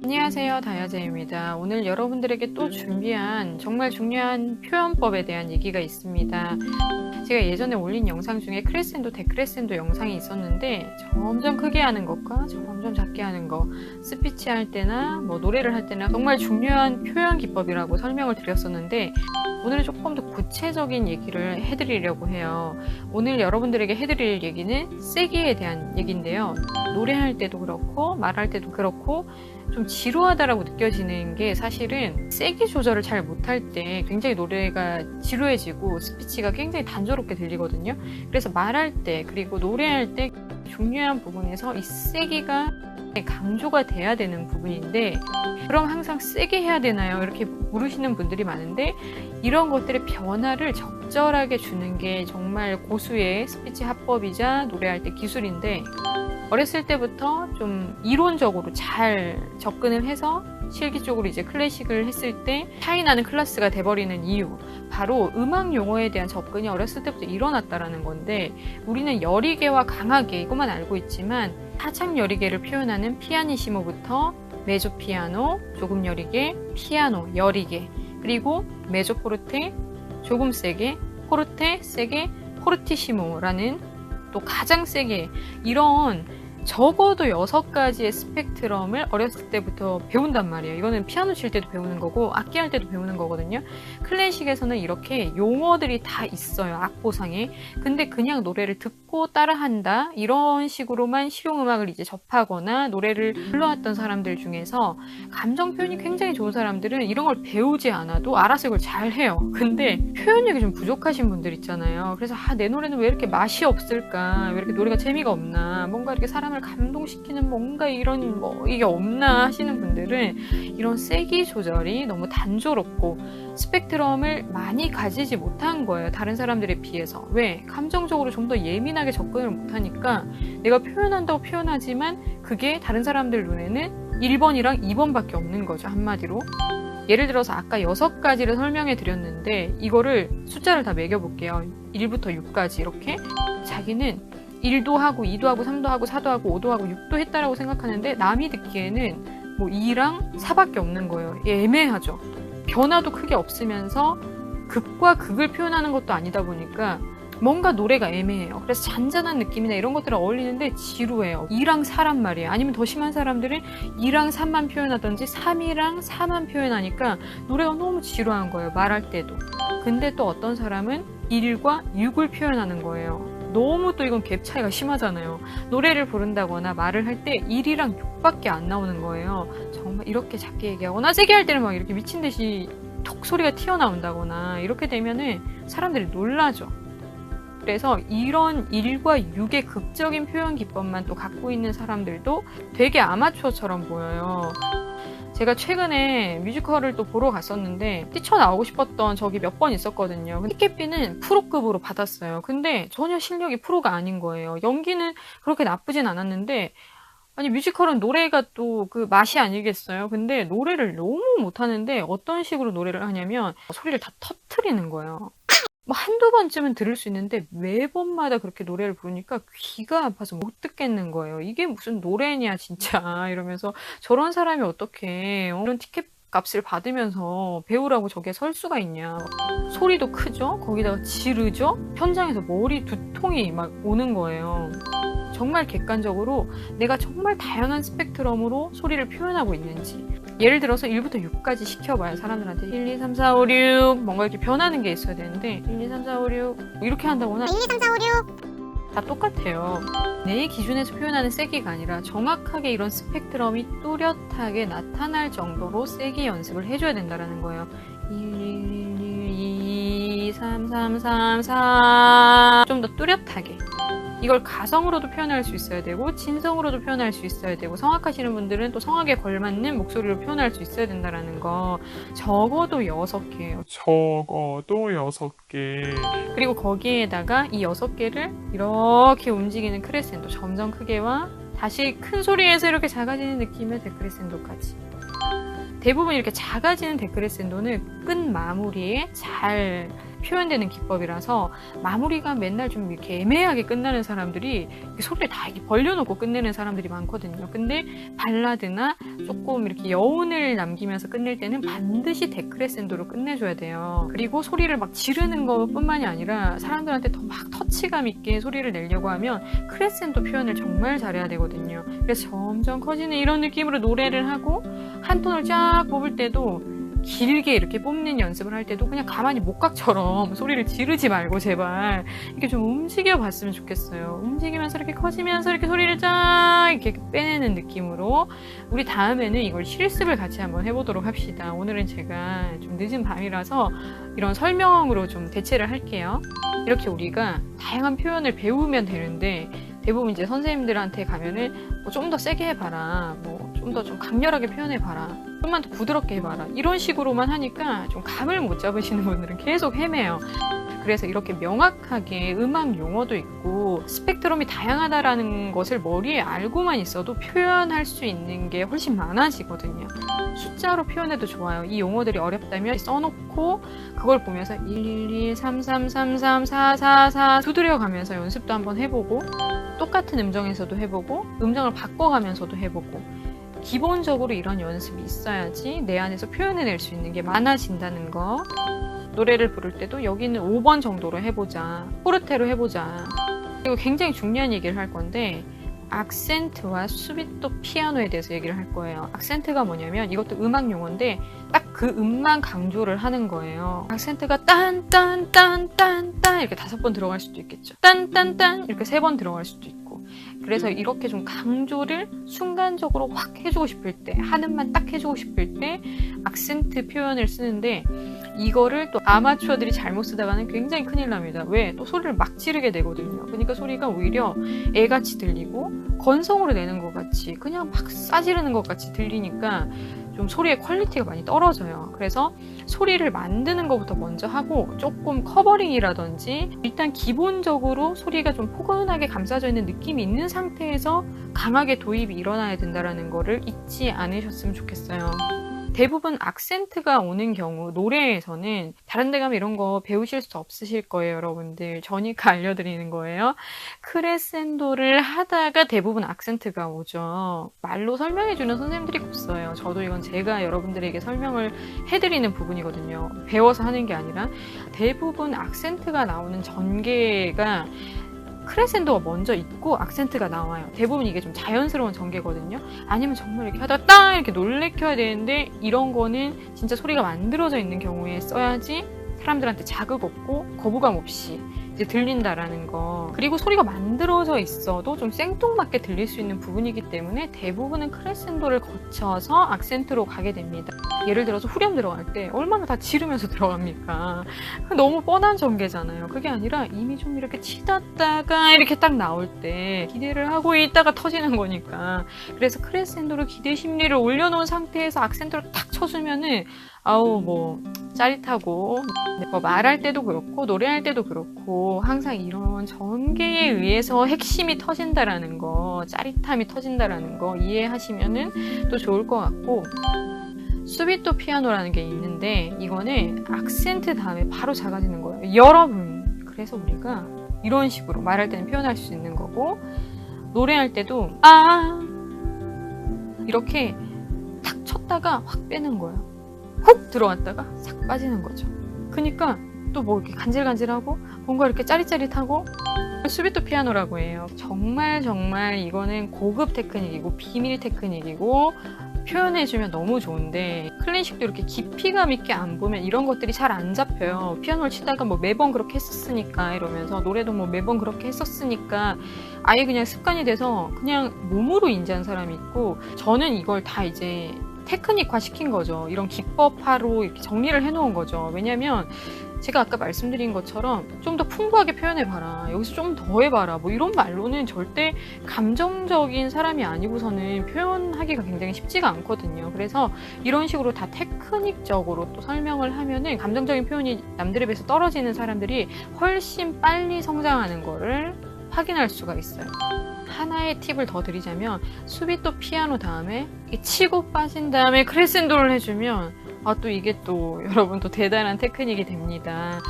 안녕하세요, 다야제입니다. 오늘 여러분들에게 또 준비한 정말 중요한 표현법에 대한 얘기가 있습니다. 제가 예전에 올린 영상 중에 크레센도, 데크레센도 영상이 있었는데 점점 크게 하는 것과 점점 작게 하는 것, 스피치 할 때나 노래를 할 때나 정말 중요한 표현 기법이라고 설명을 드렸었는데 오늘은 조금 더 구체적인 얘기를 해드리려고 해요. 오늘 여러분들에게 해드릴 얘기는 세기에 대한 얘기인데요. 노래할 때도 그렇고 말할 때도 그렇고 좀 지루하다라고 느껴지는 게 사실은 세기 조절을 잘 못할 때 굉장히 노래가 지루해지고 스피치가 굉장히 단조롭게 들리거든요. 그래서 말할 때 그리고 노래할 때 중요한 부분에서 이 세기가 강조가 돼야 되는 부분인데 그럼 항상 세게 해야 되나요? 이렇게 물으시는 분들이 많은데 이런 것들의 변화를 적절하게 주는 게 정말 고수의 스피치 화법이자 노래할 때 기술인데 어렸을 때부터 좀 이론적으로 잘 접근을 해서 실기 쪽으로 이제 클래식을 했을 때 차이 나는 클래스가 돼버리는 이유, 바로 음악 용어에 대한 접근이 어렸을 때부터 일어났다라는 건데 우리는 여리개와 강하게 이것만 알고 있지만 하참 여리개를 표현하는 피아니시모부터 메조 피아노, 조금 여리개, 피아노, 여리개, 그리고 메조 포르테, 조금 세게, 포르테, 세게, 포르티시모라는 또 가장 세게 이런 적어도 6가지의 스펙트럼을 어렸을 때부터 배운단 말이에요. 이거는 피아노 칠 때도 배우는 거고 악기 할 때도 배우는 거거든요. 클래식에서는 이렇게 용어들이 다 있어요. 악보상에. 근데 그냥 노래를 듣고 따라한다 이런 식으로만 실용음악을 이제 접하거나 노래를 불러왔던 사람들 중에서 감정 표현이 굉장히 좋은 사람들은 이런 걸 배우지 않아도 알아서 이걸 잘 해요. 근데 표현력이 좀 부족하신 분들 있잖아요. 그래서 내 노래는 왜 이렇게 맛이 없을까? 왜 이렇게 노래가 재미가 없나? 뭔가 이렇게 사람을 감동시키는 뭔가 이런 이게 없나 하시는 분들은 이런 세기 조절이 너무 단조롭고 스펙트럼을 많이 가지지 못한 거예요. 다른 사람들에 비해서. 왜? 감정적으로 좀 더 예민하게 접근을 못하니까 내가 표현한다고 표현하지만 그게 다른 사람들 눈에는 1번이랑 2번밖에 없는 거죠. 한마디로. 예를 들어서 아까 6가지를 설명해 드렸는데 이거를 숫자를 다 매겨볼게요. 1부터 6까지 이렇게. 자기는 1도 하고 2도 하고 3도 하고 4도 하고 5도 하고 6도 했다라고 생각하는데 남이 듣기에는 2랑 4밖에 없는 거예요. 애매하죠. 변화도 크게 없으면서 극과 극을 표현하는 것도 아니다 보니까 뭔가 노래가 애매해요. 그래서 잔잔한 느낌이나 이런 것들은 어울리는데 지루해요. 2랑 4란 말이에요. 아니면 더 심한 사람들은 2랑 3만 표현하든지 3이랑 4만 표현하니까 노래가 너무 지루한 거예요. 말할 때도. 근데 또 어떤 사람은 1과 6을 표현하는 거예요. 너무 또 이건 갭 차이가 심하잖아요. 노래를 부른다거나 말을 할 때 1이랑 6밖에 안 나오는 거예요. 정말 이렇게 작게 얘기하거나 세게 할 때는 막 이렇게 미친 듯이 톡 소리가 튀어나온다거나 이렇게 되면은 사람들이 놀라죠. 그래서 이런 1과 6의 극적인 표현 기법만 또 갖고 있는 사람들도 되게 아마추어처럼 보여요. 제가 최근에 뮤지컬을 또 보러 갔었는데 뛰쳐나오고 싶었던 적이 몇 번 있었거든요. 티켓비는 프로급으로 받았어요. 근데 전혀 실력이 프로가 아닌 거예요. 연기는 그렇게 나쁘진 않았는데 아니 뮤지컬은 노래가 또 그 맛이 아니겠어요. 근데 노래를 너무 못하는데 어떤 식으로 노래를 하냐면 소리를 다 터트리는 거예요. 한두 번쯤은 들을 수 있는데 매번마다 그렇게 노래를 부르니까 귀가 아파서 못 듣겠는 거예요. 이게 무슨 노래냐 진짜 이러면서 저런 사람이 어떻게 이런 티켓 값을 받으면서 배우라고 저게 설 수가 있냐. 소리도 크죠? 거기다가 지르죠? 현장에서 머리 두통이 막 오는 거예요. 정말 객관적으로 내가 정말 다양한 스펙트럼으로 소리를 표현하고 있는지 예를 들어서 1부터 6까지 시켜봐요. 사람들한테 1, 2, 3, 4, 5, 6 뭔가 이렇게 변하는 게 있어야 되는데 1, 2, 3, 4, 5, 6 이렇게 한다거나 1, 2, 3, 4, 5, 6 다 똑같아요. 내 기준에서 표현하는 세기가 아니라 정확하게 이런 스펙트럼이 뚜렷하게 나타날 정도로 세기 연습을 해줘야 된다는 거예요. 1, 1, 1, 2, 3, 3, 3, 4 좀 더 뚜렷하게 이걸 가성으로도 표현할 수 있어야 되고 진성으로도 표현할 수 있어야 되고 성악하시는 분들은 또 성악에 걸맞는 목소리로 표현할 수 있어야 된다는 거 적어도 6개예요. 적어도 6개. 그리고 거기에다가 이 6개를 이렇게 움직이는 크레센도 점점 크게와 다시 큰 소리에서 이렇게 작아지는 느낌의 데크레센도까지 대부분 이렇게 작아지는 데크레센도는 끝 마무리에 잘 표현되는 기법이라서 마무리가 맨날 좀 이렇게 애매하게 끝나는 사람들이 소리를 다 이렇게 벌려놓고 끝내는 사람들이 많거든요. 근데 발라드나 조금 이렇게 여운을 남기면서 끝낼 때는 반드시 데크레센도로 끝내줘야 돼요. 그리고 소리를 막 지르는 것뿐만이 아니라 사람들한테 더 막 터치감 있게 소리를 내려고 하면 크레센도 표현을 정말 잘해야 되거든요. 그래서 점점 커지는 이런 느낌으로 노래를 하고 한 톤을 쫙 뽑을 때도 길게 이렇게 뽑는 연습을 할 때도 그냥 가만히 목각처럼 소리를 지르지 말고 제발 이렇게 좀 움직여 봤으면 좋겠어요. 움직이면서 이렇게 커지면서 이렇게 소리를 쫙 이렇게 빼내는 느낌으로 우리 다음에는 이걸 실습을 같이 한번 해보도록 합시다. 오늘은 제가 좀 늦은 밤이라서 이런 설명으로 좀 대체를 할게요. 이렇게 우리가 다양한 표현을 배우면 되는데 대부분 이제 선생님들한테 가면은 뭐 좀 더 세게 해봐라, 뭐 좀 더 좀 강렬하게 표현해봐라, 좀만 더 부드럽게 해봐라 이런 식으로만 하니까 좀 감을 못 잡으시는 분들은 계속 헤매요. 그래서 이렇게 명확하게 음악 용어도 있고 스펙트럼이 다양하다라는 것을 머리에 알고만 있어도 표현할 수 있는 게 훨씬 많아지거든요. 숫자로 표현해도 좋아요. 이 용어들이 어렵다면 써놓고 그걸 보면서 112, 3333, 444 두드려가면서 연습도 한번 해보고 똑같은 음정에서도 해보고 음정을 바꿔가면서도 해보고 기본적으로 이런 연습이 있어야지 내 안에서 표현해낼 수 있는 게 많아진다는 거. 노래를 부를 때도 여기는 5번 정도로 해보자, 포르테로 해보자. 그리고 굉장히 중요한 얘기를 할 건데 악센트와 수비토 피아노에 대해서 얘기를 할 거예요. 악센트가 뭐냐면 이것도 음악 용어인데 딱 그 음만 강조를 하는 거예요. 악센트가 딴딴딴딴딴 이렇게 5번 들어갈 수도 있겠죠. 딴딴딴 이렇게 3번 들어갈 수도 있고. 그래서 이렇게 좀 강조를 순간적으로 확 해주고 싶을 때, 한음만 딱 해주고 싶을 때 악센트 표현을 쓰는데 이거를 또 아마추어들이 잘못 쓰다가는 굉장히 큰일 납니다. 왜? 또 소리를 막 지르게 되거든요. 그러니까 소리가 오히려 애같이 들리고 건성으로 내는 것 같이 그냥 막 싸지르는 것 같이 들리니까 좀 소리의 퀄리티가 많이 떨어져요. 그래서 소리를 만드는 것부터 먼저 하고 조금 커버링이라든지 일단 기본적으로 소리가 좀 포근하게 감싸져 있는 느낌이 있는 상태에서 강하게 도입이 일어나야 된다는 거를 잊지 않으셨으면 좋겠어요. 대부분 악센트가 오는 경우 노래에서는 다른 데 가면 이런 거 배우실 수 없으실 거예요, 여러분들. 저니까 알려드리는 거예요. 크레센도를 하다가 대부분 악센트가 오죠. 말로 설명해주는 선생님들이 없어요. 저도 이건 제가 여러분들에게 설명을 해드리는 부분이거든요. 배워서 하는 게 아니라 대부분 악센트가 나오는 전개가 크레센도가 먼저 있고 악센트가 나와요. 대부분 이게 좀 자연스러운 전개거든요. 아니면 정말 이렇게 하다가 땅 이렇게 놀래켜야 되는데 이런 거는 진짜 소리가 만들어져 있는 경우에 써야지 사람들한테 자극 없고 거부감 없이 이제 들린다라는 거. 그리고 소리가 만들어져 있어도 좀 생뚱맞게 들릴 수 있는 부분이기 때문에 대부분은 크레센도를 거쳐서 악센트로 가게 됩니다. 예를 들어서 후렴 들어갈 때 얼마나 다 지르면서 들어갑니까? 너무 뻔한 전개잖아요. 그게 아니라 이미 좀 이렇게 치닫다가 이렇게 딱 나올 때 기대를 하고 있다가 터지는 거니까. 그래서 크레센도로 기대 심리를 올려놓은 상태에서 악센트를 탁 쳐주면은 아우 뭐 짜릿하고 뭐 말할 때도 그렇고 노래할 때도 그렇고 항상 이런 전개에 의해서 핵심이 터진다라는 거, 짜릿함이 터진다라는 거 이해하시면은 또 좋을 것 같고. 수비토 피아노라는 게 있는데 이거는 악센트 다음에 바로 작아지는 거예요. 여러분, 그래서 우리가 이런 식으로 말할 때는 표현할 수 있는 거고 노래할 때도 이렇게 탁 쳤다가 확 빼는 거예요. 훅 들어왔다가 싹 빠지는 거죠. 그러니까 또 뭐 이렇게 간질간질하고 뭔가 이렇게 짜릿짜릿하고 수비토 피아노라고 해요. 정말 이거는 고급 테크닉이고 비밀 테크닉이고 표현해주면 너무 좋은데 클래식도 이렇게 깊이감 있게 안 보면 이런 것들이 잘 안 잡혀요. 피아노를 치다가 뭐 매번 그렇게 했었으니까 이러면서 노래도 뭐 매번 그렇게 했었으니까 아예 그냥 습관이 돼서 그냥 몸으로 인지한 사람이 있고 저는 이걸 다 이제 테크닉화 시킨 거죠. 이런 기법화로 이렇게 정리를 해놓은 거죠. 왜냐면 제가 아까 말씀드린 것처럼 좀 더 풍부하게 표현해봐라. 여기서 좀 더 해봐라. 뭐 이런 말로는 절대 감정적인 사람이 아니고서는 표현하기가 굉장히 쉽지가 않거든요. 그래서 이런 식으로 다 테크닉적으로 또 설명을 하면은 감정적인 표현이 남들에 비해서 떨어지는 사람들이 훨씬 빨리 성장하는 거를 확인할 수가 있어요. 하나의 팁을 더 드리자면 수비토 피아노 다음에 이 치고 빠진 다음에 크레센도를 해주면 또 이게 또 여러분 또 대단한 테크닉이 됩니다.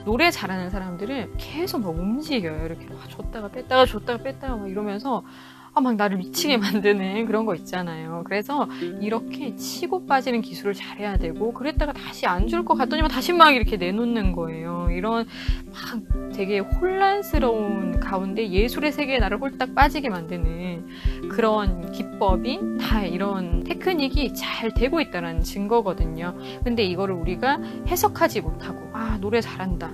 노래 잘하는 사람들은 계속 막 움직여요. 이렇게 막 줬다가 뺐다가 막 이러면서 막 나를 미치게 만드는 그런 거 있잖아요. 그래서 이렇게 치고 빠지는 기술을 잘해야 되고, 그랬다가 다시 안 줄 것 같더니만 다시 막 이렇게 내놓는 거예요. 이런 막 되게 혼란스러운 가운데 예술의 세계에 나를 홀딱 빠지게 만드는 그런 기법이 다 이런 테크닉이 잘 되고 있다는 증거거든요. 근데 이거를 우리가 해석하지 못하고 노래 잘한다,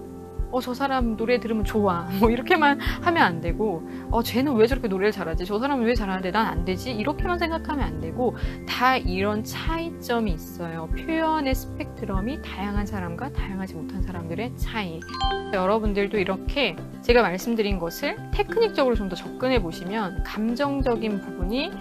저 사람 노래 들으면 좋아, 뭐 이렇게만 하면 안 되고, 쟤는 왜 저렇게 노래를 잘하지, 저 사람은 왜 잘하는데 난 안 되지, 이렇게만 생각하면 안 되고, 다 이런 차이점이 있어요. 표현의 스펙트럼이 다양한 사람과 다양하지 못한 사람들의 차이. 여러분들도 이렇게 제가 말씀드린 것을 테크닉적으로 좀 더 접근해 보시면 감정적인 부분이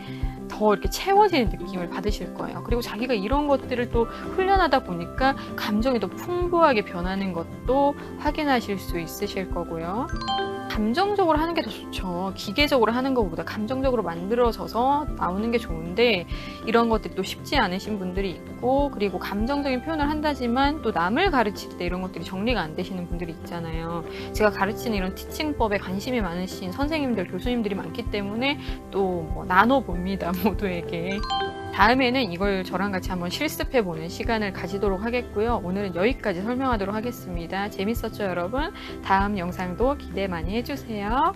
더 이렇게 채워지는 느낌을 받으실 거예요. 그리고 자기가 이런 것들을 또 훈련하다 보니까 감정이 더 풍부하게 변하는 것도 확인하실 수 있으실 거고요. 감정적으로 하는 게 더 좋죠. 기계적으로 하는 것보다 감정적으로 만들어져서 나오는 게 좋은데, 이런 것들이 또 쉽지 않으신 분들이 있고, 그리고 감정적인 표현을 한다지만 또 남을 가르칠 때 이런 것들이 정리가 안 되시는 분들이 있잖아요. 제가 가르치는 이런 티칭법에 관심이 많으신 선생님들, 교수님들이 많기 때문에 또 나눠봅니다, 모두에게. 다음에는 이걸 저랑 같이 한번 실습해보는 시간을 가지도록 하겠고요. 오늘은 여기까지 설명하도록 하겠습니다. 재밌었죠, 여러분? 다음 영상도 기대 많이 해주세요.